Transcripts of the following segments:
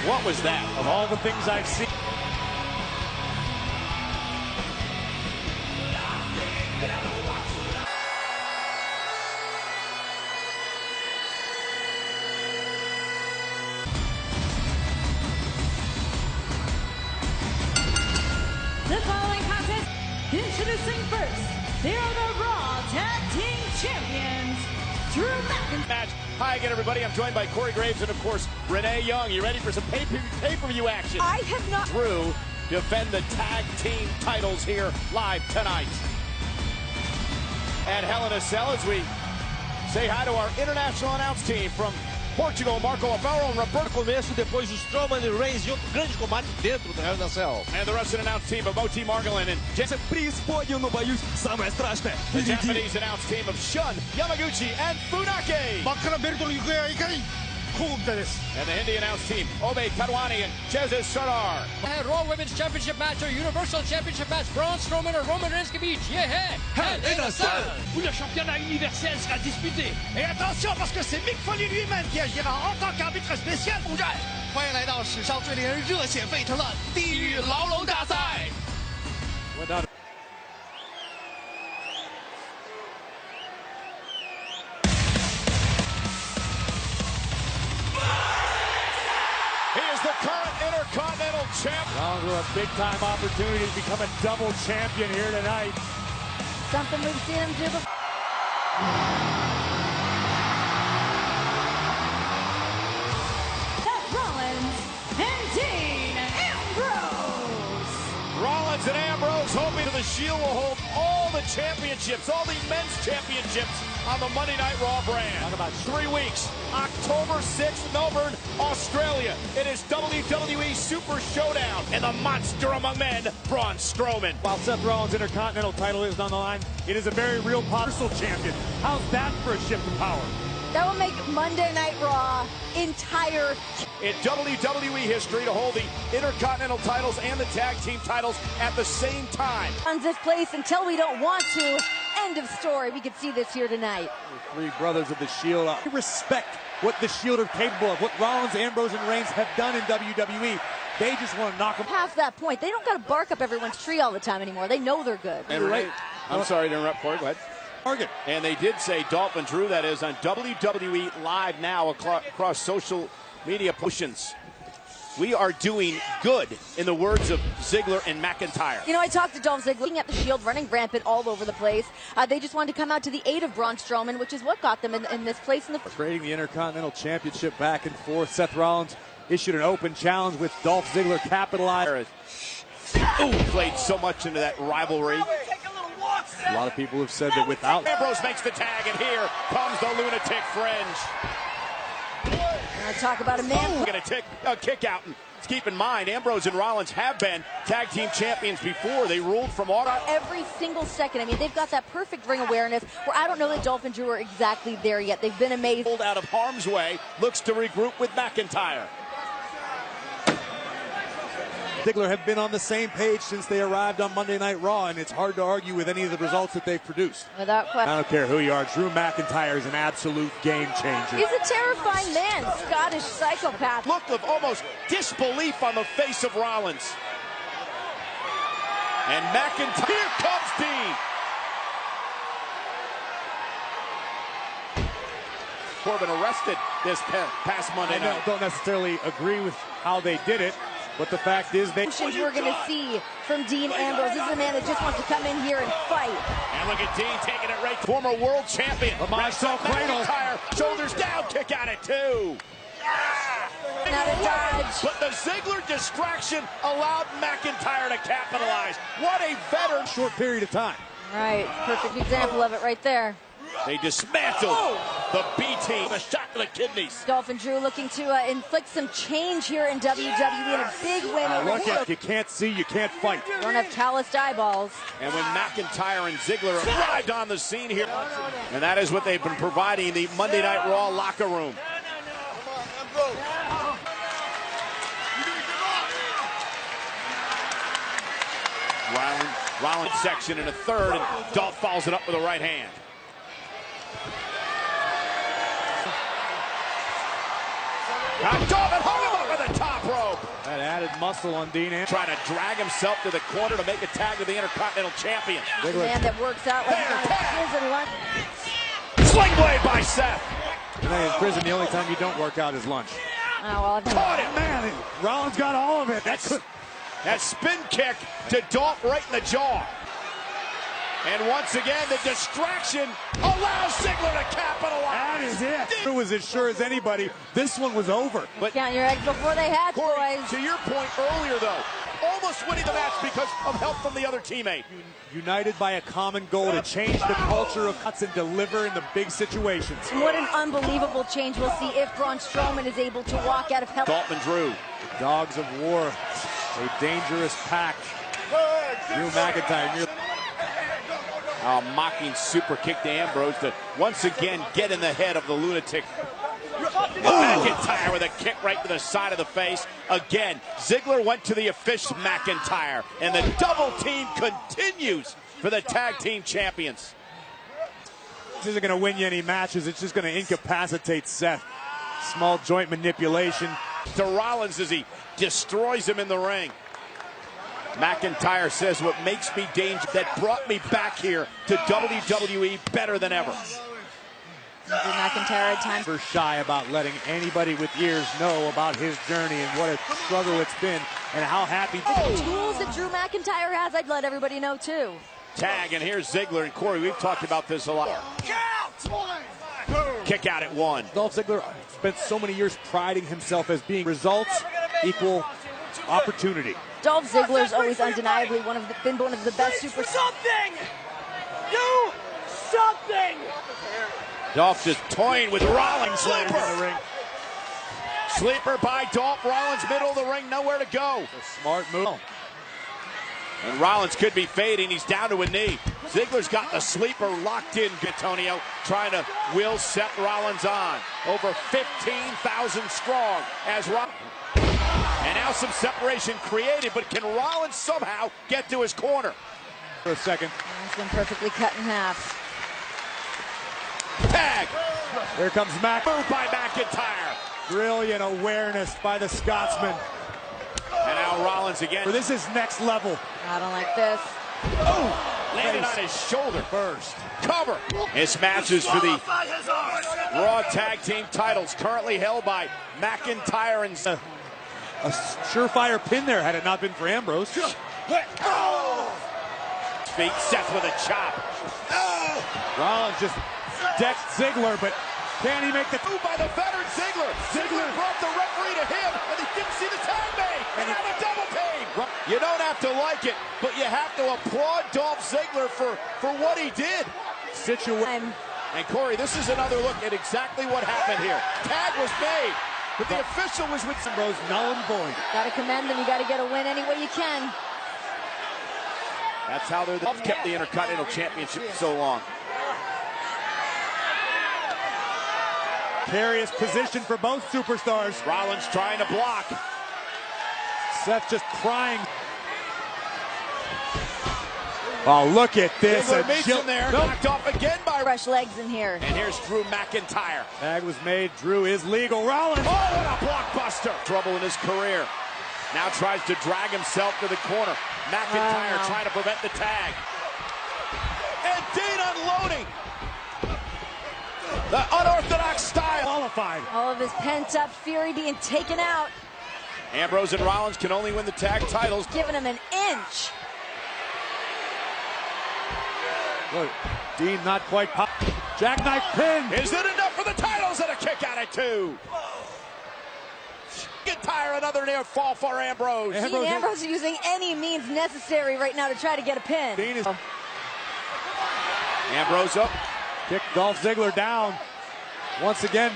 What was that? Of all the things I've seen. The following contest, introducing first, they are the Raw Tag Team Champions, Drew Match. Hi again, everybody. I'm joined by Corey Graves and, of course, Renee Young. You ready for some pay-per-view action? I have not. Drew defend the tag team titles here live tonight at Hell in a Cell as we say hi to our international announce team from Portugal, Marco Alvaro and Roberto. Começo, depois o Strowman e Reigns e outro grande combate dentro do Hell in a Cell. And the Russian announce team of Moti Margolin and the Japanese announce team of Shun, Yamaguchi, and Funaki. And the Hindi announce team, Obe Kadwani and Jezis Sardar. Raw Women's Championship match or Universal Championship match, Braun Strowman or Roman Reigns qui Hell in a Cell, où le championnat universel sera disputé. Et attention, parce que c'est Mick Foley lui-même qui agira en tant qu'arbitre spécial mondial. 欢迎来到史上最令人热血沸腾的地狱牢笼大赛。 He is the current Intercontinental Champ. Rollins with a big-time opportunity to become a double champion here tonight. Something we've seen him do before. Seth Rollins and Dean Ambrose. Rollins and Ambrose hoping the Shield will hold all the championships, all the men's championships on the Monday Night Raw brand. Talk about 3 weeks, October 6th, Melbourne, Australia. It is WWE Super Showdown and the monster among men, Braun Strowman. While Seth Rollins' Intercontinental title is on the line, it is a very real universal champion. How's that for a shift of power? That will make Monday Night Raw entire. In WWE history to hold the Intercontinental titles and the tag team titles at the same time. On this place until we don't want to. End of story. We could see this here tonight. The three brothers of the Shield. I respect what the Shield are capable of, what Rollins, Ambrose, and Reigns have done in WWE. They just want to knock them. Past that point, they don't got to bark up everyone's tree all the time anymore. They know they're good. And Renee, I'm sorry to interrupt, Corey. Go ahead. Target. And they did say Dolph and Drew, that is, on WWE Live now across social media pushes. We are doing good, in the words of Ziggler and McIntyre. You know, I talked to Dolph Ziggler, looking at the Shield, running rampant all over the place. They just wanted to come out to the aid of Braun Strowman, which is what got them in this place in the. Trading the Intercontinental Championship back and forth. Seth Rollins issued an open challenge with Dolph Ziggler capitalized. Played so much into that rivalry. A lot of people have said that without Ambrose makes the tag, and here comes the lunatic fringe. Talk about a man. We're going to take a kick out. And keep in mind, Ambrose and Rollins have been tag team champions before. They ruled from auto. Every single second. I mean, they've got that perfect ring awareness where I don't know that Dolph and Drew are exactly there yet. They've been amazing. Pulled out of harm's way, looks to regroup with McIntyre. Ziggler have been on the same page since they arrived on Monday Night Raw, and it's hard to argue with any of the results that they've produced. Without question. I don't care who you are. Drew McIntyre is an absolute game changer. He's a terrifying man, Scottish psychopath. Look of almost disbelief on the face of Rollins. And McIntyre, here comes Dean. Corbin arrested this past Monday night. I don't necessarily agree with how they did it. But the fact is, we're going to see from Dean Ambrose. This is a man that just wants to come in here and fight. And look at Dean taking it right. Former world champion. McIntyre, shoulders down, kick at it too. Not a dodge. But the Ziggler distraction allowed McIntyre to capitalize. What a veteran. Short period of time. Right, perfect example of it right there. They dismantled the B team, a shot to the kidneys. Dolph and Drew looking to inflict some change here in WWE and a big win over here. You can't see, you can't fight. Don't have calloused eyeballs. And when McIntyre and Ziggler arrived on the scene here, and that is what they've been providing the Monday Night Raw locker room. Rollins section in a third, and Dolph follows it up with a right hand. Dolph hung him up at the top rope. added muscle on Dean. Trying to drag himself to the corner to make a tag to the Intercontinental Champion. The man that works out like Sling blade by Seth. In prison, the only time you don't work out is lunch. Oh, well, I've Caught it, Man, Rollins got all of it. That spin kick to Dolph right in the jaw. And once again, the distraction allows Ziggler to capitalize. That is it. It was as sure as anybody. This one was over. But count your eggs before they hatch, Corey, boys. to your point earlier, though, almost winning the match because of help from the other teammate. United by a common goal to change the culture of cuts and deliver in the big situations. What an unbelievable change we'll see if Braun Strowman is able to walk out of hell. Dolph and Drew. The Dogs of War, a dangerous pack. Drew McIntyre. Mocking super kick to Ambrose to once again get in the head of the lunatic. McIntyre with a kick right to the side of the face. Again, Ziggler went to the official McIntyre, and the double team continues for the tag team champions. This isn't going to win you any matches. It's just going to incapacitate Seth. Small joint manipulation. To Rollins as he destroys him in the ring. McIntyre says what makes me dangerous, that brought me back here to WWE better than ever. Drew McIntyre at times. Never shy about letting anybody with ears know about his journey and what a struggle it's been and how happy. The tools that Drew McIntyre has, I'd let everybody know too. Tag, and here's Ziggler and Corey. We've talked about this a lot. Kick out at 1. Dolph Ziggler spent so many years priding himself as being results equal opportunity. Dolph Ziggler's always undeniably been one of the best super. Something! Do something! Dolph just toying with Rollins in the ring. Sleeper by Dolph. Rollins middle of the ring, nowhere to go. A smart move. And Rollins could be fading. He's down to a knee. Ziggler's got the sleeper locked in, Antonio, trying to will Seth Rollins on. Over 15,000 strong as Rollins. And now some separation created, but can Rollins somehow get to his corner? For a second. It's been perfectly cut in half. Tag! Here comes Mac. Move by McIntyre. Brilliant awareness by the Scotsman. And now Rollins again. This is next level. I don't like this. Oh! Landed on his shoulder first. Cover. This match is for the Raw Tag Team titles, currently held by McIntyre and A surefire pin there had it not been for Ambrose. Feet, Seth with a chop. Rollins just decked Ziggler, but can he make the Move by the veteran Ziggler. Ziggler brought the referee to him, and he didn't see the tag made. And now a double team. You don't have to like it, but you have to applaud Dolph Ziggler for what he did. situation? And Corey, this is another look at exactly what happened here. Tag was made, but the official was with Ambrose null and void. Got to commend them. You got to get a win any way you can. That's how they're kept the Intercontinental Championship so long. Precarious position for both superstars. Rollins trying to block. Seth just crying. Oh, look at this. Ziggler meets him there, knocked off again by. Fresh legs in here. And here's Drew McIntyre. Tag was made. Drew is legal. Rollins. Oh, what a blockbuster. Trouble in his career. Now tries to drag himself to the corner. McIntyre trying to prevent the tag. And Dean unloading. The unorthodox style. Qualified. All of his pent-up fury being taken out. Ambrose and Rollins can only win the tag titles. Giving him an inch. Look, Dean not quite pop. Jackknife pin. Is it enough for the titles? And a kick out at 2. McIntyre, another near fall for Ambrose. Dean Ambrose using any means necessary right now to try to get a pin. Dean is Ambrose up. kick Dolph Ziggler down. Once again.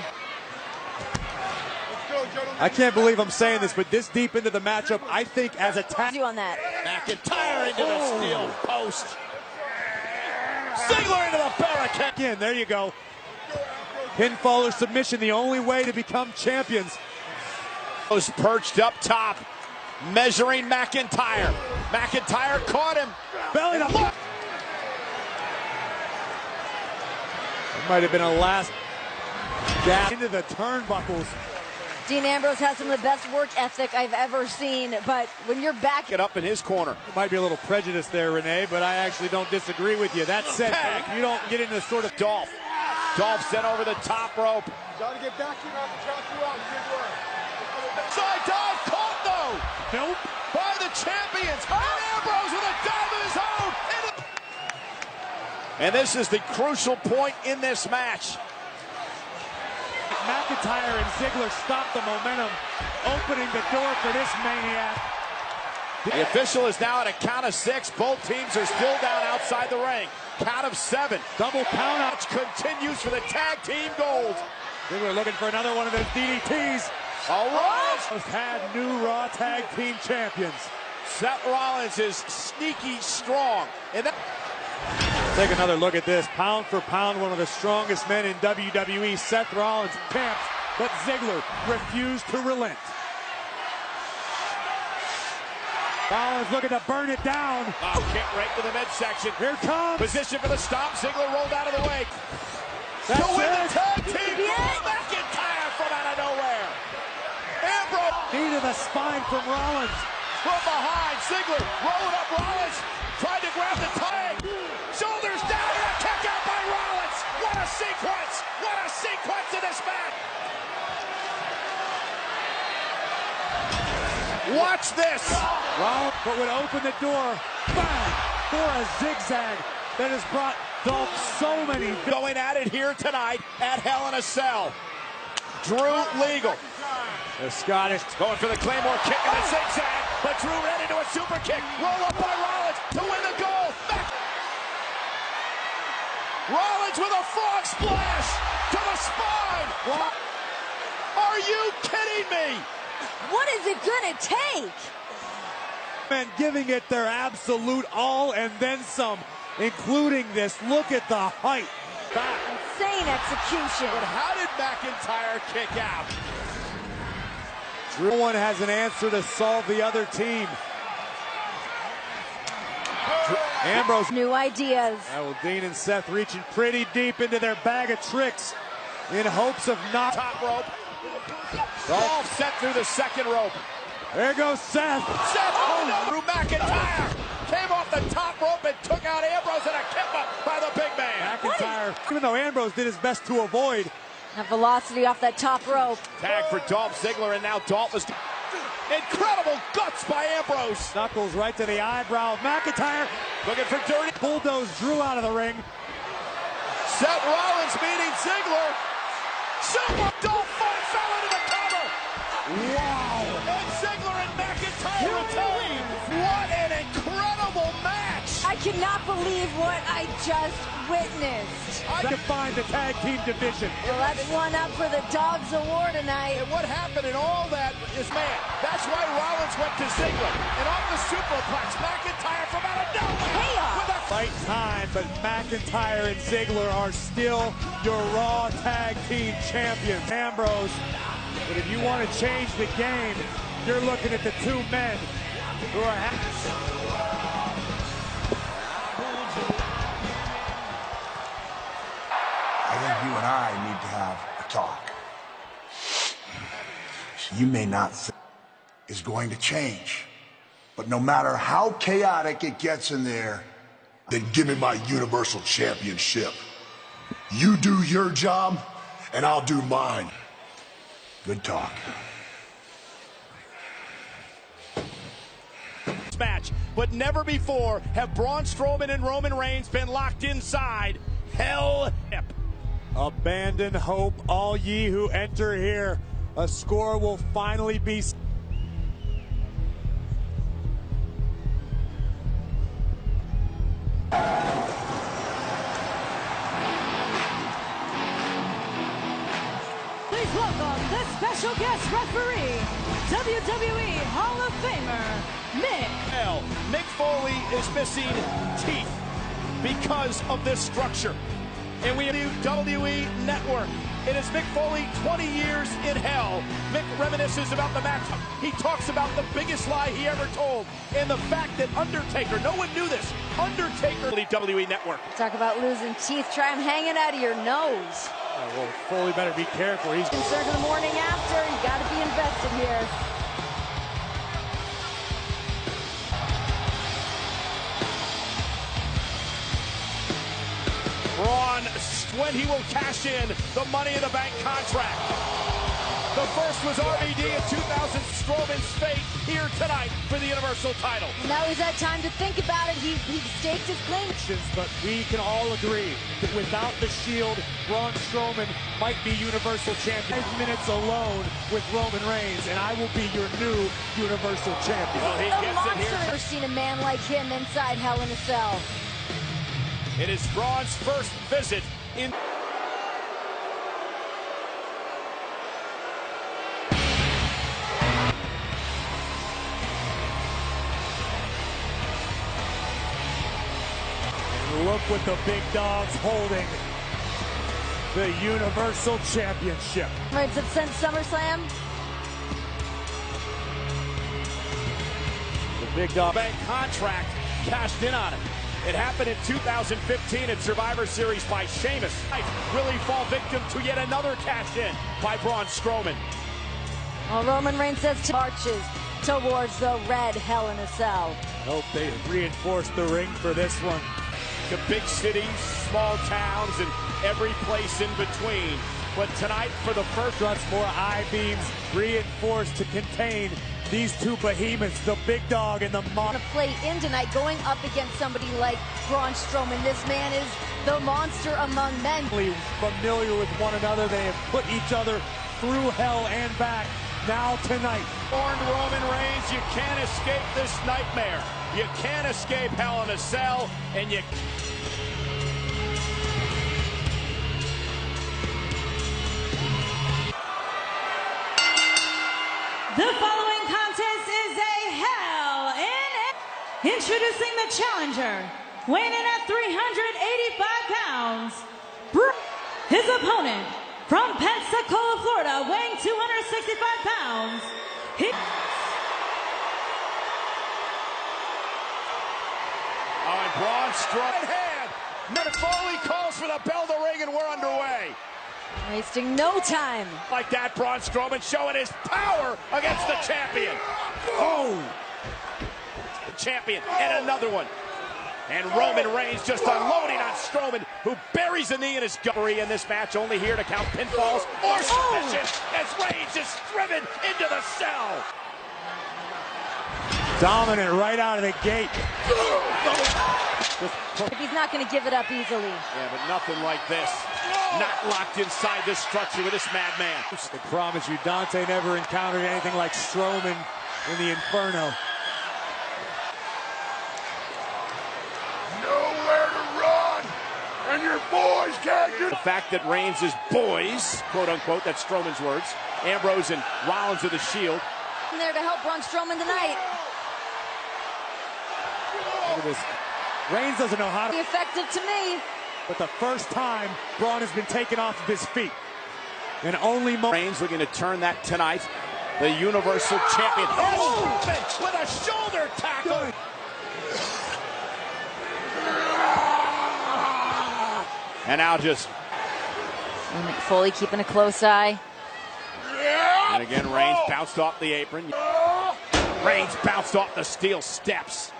I can't believe I'm saying this, but this deep into the matchup, I think as a tag. You on that. McIntyre into the steel post. Ziggler into the barricade. Again, there you go. Pinfall or submission, the only way to become champions. Was perched up top, measuring McIntyre. McIntyre caught him. Belly to look. It might have been a last jab into the turnbuckles. Dean Ambrose has some of the best work ethic I've ever seen, but when you're back Get up in his corner. There might be a little prejudice there, Renee, but I actually don't disagree with you. That said, you don't get into sort of Dolph. Dolph sent over the top rope. Gotta get back here on the track you out, Ziggler. Side dive caught though. nope. By the champions. And Ambrose with a dive of his own. And this is the crucial point in this match. McIntyre and Ziggler stop the momentum, opening the door for this maniac. The official is now at a count of 6. Both teams are still down outside the ring. Count of 7. Double count out. Continues for the tag team gold. Ziggler looking for another one of those DDTs. All right. Both had new Raw Tag Team champions. Seth Rollins is sneaky strong. And Take another look at this. Pound for pound, one of the strongest men in WWE. Seth Rollins camps, but Ziggler refused to relent. Rollins looking to burn it down. oh, kick right to the midsection. Here comes. Position for the stomp. Ziggler rolled out of the way. That's To win the it. tag team. McIntyre from out of nowhere. Ambrose. Knee to the spine from Rollins. From behind. Ziggler rolling up Rollins. Tried to grab the tag. Shoulders down and a kick out by Rollins. What a sequence. What a sequence in this match. Watch this. Rollins would open the door. Bang! For a zigzag that has brought Dolph so many. Going at it here tonight at Hell in a Cell. Drew legal. The Scottish Going for the Claymore kick and a zigzag. But Drew ran into a super kick. Roll up by Rollins to win the goal. Back. Rollins with a frog splash to the spine. Are you kidding me? what is it gonna take? men giving it their absolute all and then some, including this. Look at the height. Back. Insane execution. But how did McIntyre kick out? No one has an answer to solve the other team. Ambrose. New ideas. Dean and Seth reaching pretty deep into their bag of tricks in hopes of not. Top rope. Dolph set through the second rope. There goes Seth. Seth, through McIntyre. Came off the top rope and took out Ambrose and a kip up by the big man. McIntyre, even though Ambrose did his best to avoid. That velocity off that top rope. Tag for Dolph Ziggler, and now Dolph is... Incredible guts by Ambrose. Knuckles right to the eyebrow of McIntyre. Looking for dirty. Bulldoze Drew out of the ring. Seth Rollins meeting Ziggler. Super Dolph fell into the cover. Wow. And Ziggler and McIntyre retain. What an incredible match. I cannot believe what I just witnessed. To find the tag team division. Well, that's one up for the Dogs Award tonight. And what happened in all that is, man, that's why Rollins went to Ziggler. And off the superplex, McIntyre from out of nowhere. Chaos. With a Fight time, but McIntyre and Ziggler are still your Raw Tag Team Champions. Ambrose, but if you want to change the game, you're looking at the two men who are... I think you and I need to have a talk. You may not think it's going to change, but no matter how chaotic it gets in there, then give me my Universal Championship. You do your job, and I'll do mine. good talk. match, but never before have Braun Strowman and Roman Reigns been locked inside Hell. Abandon hope, all ye who enter here. A score will finally be... Please welcome the special guest referee, WWE Hall of Famer, Mick Foley is missing teeth because of this structure. And we have WWE Network. It is Mick Foley, 20 years in hell. Mick reminisces about the match. He talks about the biggest lie he ever told, and the fact that Undertaker, no one knew this, Undertaker, WWE Network. Talk about losing teeth. Try them hanging out of your nose. Well, Foley better be careful. He's concerned in the morning after. You got to be invested here. Braun, when he will cash in the Money in the Bank contract. The first was RVD in 2000. Strowman's fate here tonight for the Universal title. Now he's had time to think about it. He staked his claim. But we can all agree that without the Shield, Braun Strowman might be Universal Champion. 5 minutes alone with Roman Reigns, and I will be your new Universal Champion. Well, he gets it here. I've never seen a man like him inside Hell in a Cell. It is Braun's first visit in. Look what the big dog's holding. The Universal Championship. Right, since SummerSlam. The big dog bank contract cashed in on it. It happened in 2015 at Survivor Series by Sheamus. Will he fall victim to yet another cash in by Braun Strowman? Well, Roman Reigns says marches towards the red Hell in a Cell. Hope they reinforce the ring for this one. To big cities, small towns, and every place in between. But tonight, for the first once more, I-beams reinforced to contain these two behemoths, the big dog and the monster. Play in tonight, going up against somebody like Braun Strowman. This man is the monster among men. Familiar with one another, they have put each other through hell and back. Now tonight, warned Roman Reigns, you can't escape this nightmare. You can't escape Hell in a Cell, and you. The following contest is a Hell in a... Introducing the challenger, weighing in at 385 pounds, his opponent from Pensacola, Florida, weighing 265 pounds. And Braun Strowman hand. Mick Foley calls for the bell to ring, and we're underway. Wasting no time. Like that, Braun Strowman showing his power against the champion. Oh! Champion, and another one. And Roman Reigns just unloading on Strowman, who buries a knee in his gut. In this match, only here to count pinfalls or submission as Reigns is driven into the cell. Dominant right out of the gate. He's not going to give it up easily. Yeah, but nothing like this. Not locked inside this structure with this madman. I promise you, Dante never encountered anything like Strowman in the Inferno. Nowhere to run, and your boys can't get. The fact that Reigns' boys, quote unquote, that's Strowman's words, Ambrose and Rollins of the Shield, there to help Braun Strowman tonight. Look at this. Reigns doesn't know how to be effective to me. But the first time Braun has been taken off of his feet. And only Reigns looking to turn that tonight. The Universal Champion. Oh! With a shoulder tackle. And now just. And Foley keeping a close eye. And again, Reigns bounced off the apron. Reigns bounced off the steel steps.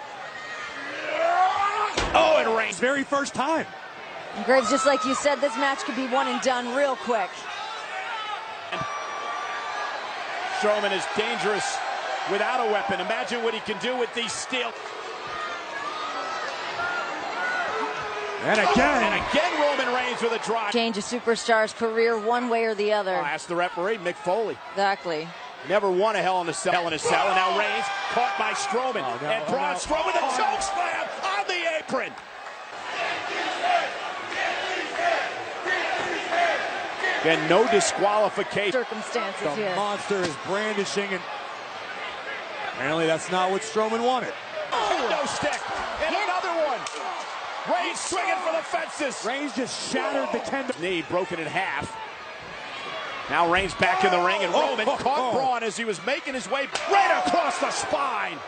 Oh, and Reigns. Very first time. And Graves, just like you said, this match could be one and done real quick. And Strowman is dangerous without a weapon. Imagine what he can do with these steel. And again, Roman Reigns with a drop. Change a superstar's career one way or the other. Ask the referee, Mick Foley. Exactly. Never won a Hell in a Cell, and now Reigns caught by Strowman. And Braun Strowman with a choke slam on the apron. Again, no disqualification. Circumstances here. The monster is brandishing, and apparently that's not what Strowman wanted. No stick, and another one. Reigns swinging for the fences. Reigns just shattered the tendon. Knee broken in half. Now Reigns back in the ring, and Roman caught Braun as he was making his way right across the spine.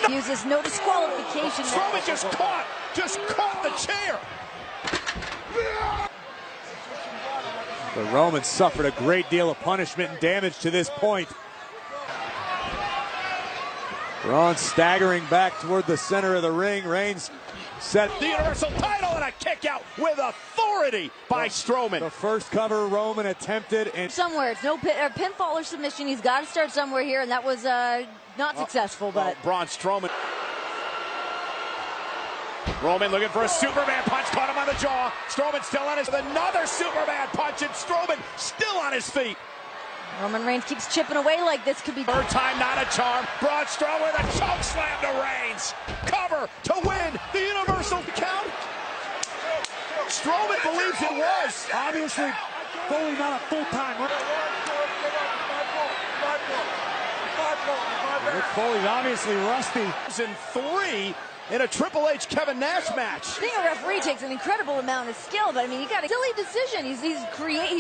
Uses no disqualification. Strowman just caught the chair. But Roman suffered a great deal of punishment and damage to this point. Braun staggering back toward the center of the ring. Reigns set the Universal title and a kick out with authority by Strowman. The first cover Roman attempted. And somewhere, it's no pinfall or submission. He's got to start somewhere here, and that was not successful. But Braun Strowman. Roman looking for a Superman punch, caught him on the jaw. Strowman still on his with another Superman punch, and Strowman still on his feet. Roman Reigns keeps chipping away like this could be third time, not a charm. Braun Strowman, a choke slam to Reigns. Cover to win the Universal count. Strowman believes it was. Obviously, Foley not a full-time. Mick Foley's obviously rusty. In 3 in a Triple H Kevin Nash match. Being a referee takes an incredible amount of skill, but I mean, you got a silly decision. He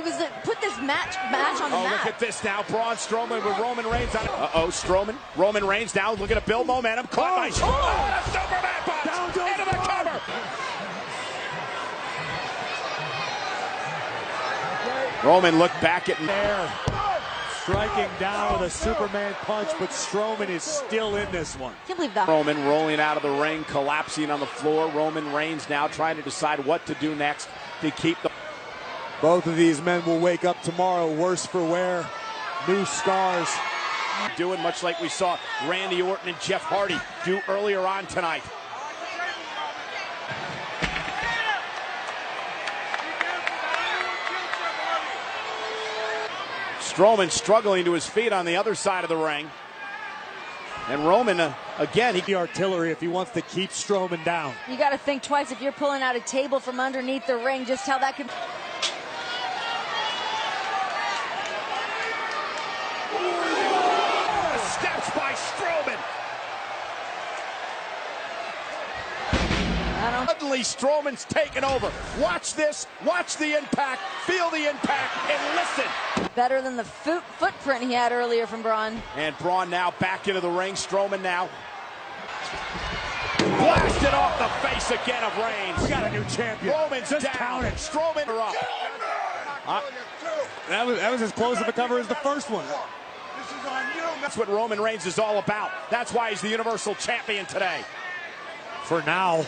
was put this match on the mat. Look at this now. Braun Strowman with Roman Reigns on it. Strowman. Roman Reigns now looking to build momentum. Caught by Strowman. A Superman punch into the cover. Roman looked back at there. Striking down with a Superman punch, but Strowman is still in this one. Can't believe that. Roman rolling out of the ring, collapsing on the floor. Roman Reigns now trying to decide what to do next to keep the... Both of these men will wake up tomorrow worse for wear, new scars. Doing much like we saw Randy Orton and Jeff Hardy do earlier on tonight. Strowman struggling to his feet on the other side of the ring. And Roman, again, the artillery if he wants to keep Strowman down. You got to think twice if you're pulling out a table from underneath the ring, just how that could... Steps by Strowman. Suddenly, Strowman's taken over. Watch this. Watch the impact. Feel the impact. And listen. Better than the footprint he had earlier from Braun. And Braun now back into the ring. Strowman now. Blasted off the face again of Reigns. We got a new champion. Roman's just down. count it. Strowman are up. That was as close of a cover as the first one. That's what Roman Reigns is all about. That's why he's the Universal Champion today. For now.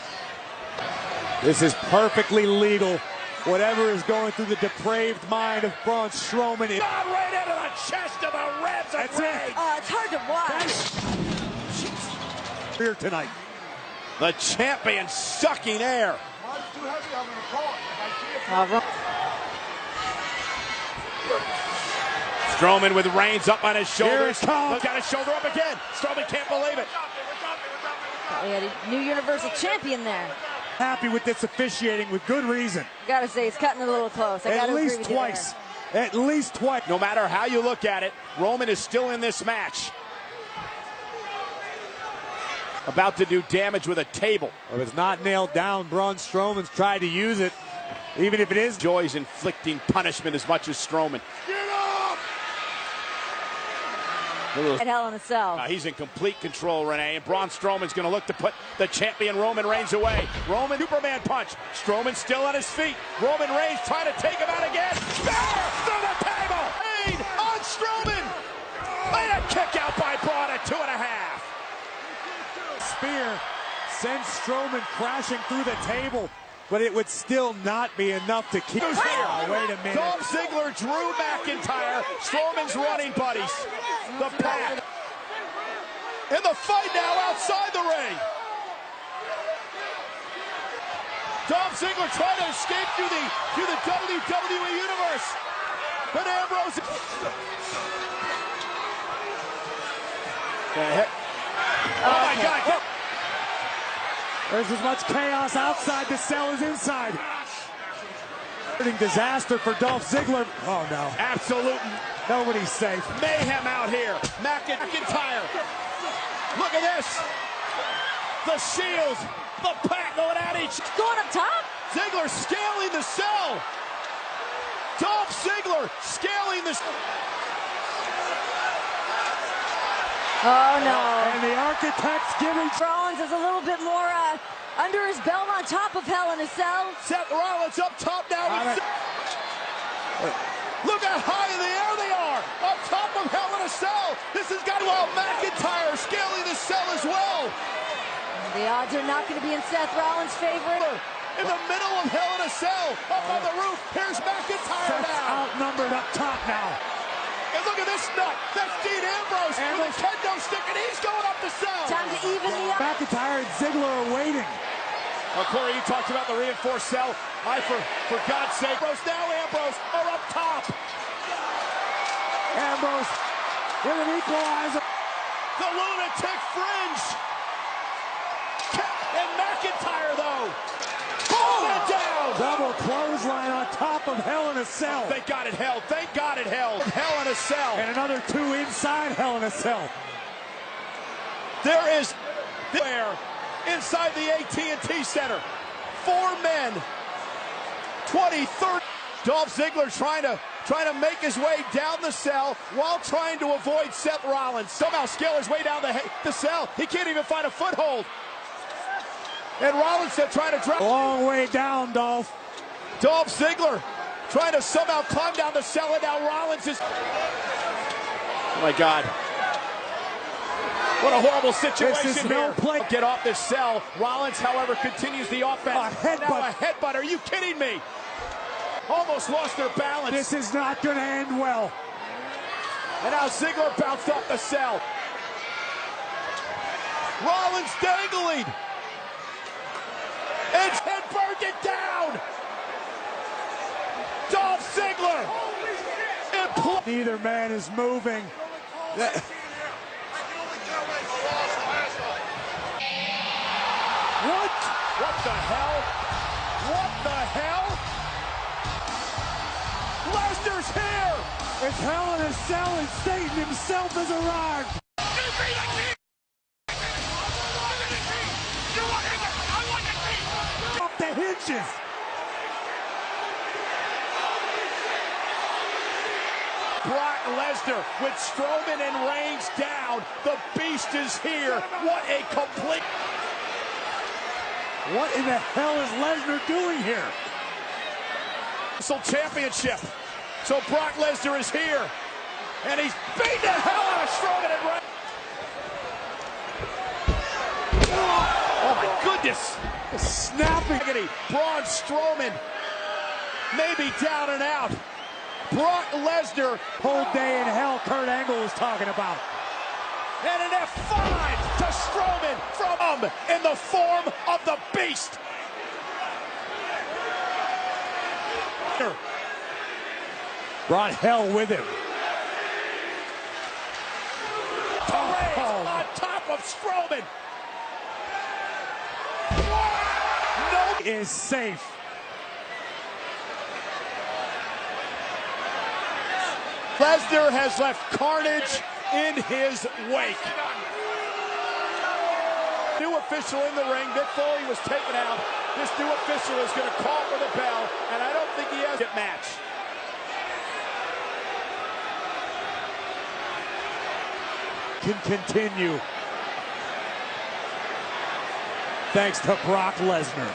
This is perfectly legal. Whatever is going through the depraved mind of Braun Strowman. Right into the chest of the ribs of Reigns. It's hard to watch. Here tonight. The champion sucking air. Strowman with Reigns up on his shoulders. Got his shoulder up again. Strowman can't believe it. We had a new Universal Champion there. Happy with this officiating with good reason. Gotta say, it's cutting a little close. At least twice. At least twice. No matter how you look at it, Roman is still in this match. About to do damage with a table. If it's not nailed down, Braun Strowman's tried to use it. Even if it is. Enjoys inflicting punishment as much as Strowman. At Hell in a Cell. He's in complete control, Renee, and Braun Strowman's going to look to put the champion Roman Reigns away. Roman Superman punch. Strowman still on his feet. Roman Reigns trying to take him out again. Through the table. Reigns on Strowman. And a kick out by Braun at 2.5. Spear sends Strowman crashing through the table, but it would still not be enough to keep. Oh, wait a minute. Dolph Ziggler, Drew McIntyre, Strowman's running buddies. The Pack. In the fight now outside the ring. Dolph Ziggler trying to escape through the WWE Universe. But Ambrose. Oh my God. There's as much chaos outside the cell as inside. Disaster for Dolph Ziggler. Oh no. Absolute. Nobody's safe. Mayhem out here. McIntyre. Look at this. The Shield. The Pack going at each. Going up top. Ziggler scaling the cell. Dolph Ziggler scaling the. Oh, no. And the Architect's giving. Rollins is a little bit more under his belt on top of Hell in a Cell. Seth Rollins up top now. Look how high in the air they are. Up top of Hell in a Cell. This has got McIntyre scaling the cell as well. The odds are not going to be in Seth Rollins' favor. In the middle of Hell in a Cell. Up on the roof. Here's McIntyre Seth's now. outnumbered up top now. And look at this nut. That's Dean Ambrose with a kendo stick, and he's going up the cell. Time to even the odds. McIntyre and Ziggler are waiting. Well, Corey, you talked about the reinforced cell. For God's sake, Ambrose are up top. Ambrose with an equalizer. The lunatic fringe. And McIntyre, though. Hold it down. Double clothesline on top of Hell in a Cell. Thank God it held. Thank God it held. Hell in a Cell. And another two inside Hell in a Cell. There is there inside the AT&T Center. 4 men. 20, 30. Dolph Ziggler trying to make his way down the cell while trying to avoid Seth Rollins. Somehow scale his way down the cell. He can't even find a foothold. And Rollins trying to drop. Long way down, Dolph. Dolph Ziggler trying to somehow climb down the cell, and now Rollins is. Oh my God. What a horrible situation this is here. No play. Get off this cell. Rollins, however, continues the offense. A headbutt. Are you kidding me? Almost lost their balance. This is not going to end well. And now Ziggler bounced off the cell. Rollins dangling. And burned it down. Dolph Ziggler. Neither man is moving. What the hell? What the hell? Lesnar's here! It's Hell in a Cell and Satan himself has arrived. Off the hinges. Brock Lesnar with Strowman and Reigns down. The Beast is here. What a complete... What in the hell is Lesnar doing here? Championship. So Brock Lesnar is here. And he's beating the hell out of Strowman and Reigns. Oh my goodness. Snapping. Braun Strowman maybe down and out. Brock Lesnar. Whole day in hell Kurt Angle was talking about. And an F5 to Strowman from in the form of the Beast. Brought hell with him. On top of Strowman. No is safe. Lesnar has left carnage in his wake. New official in the ring. Mick Foley was taken out. This new official is going to call for the bell, and I don't think he has a match. Can continue. Thanks to Brock Lesnar.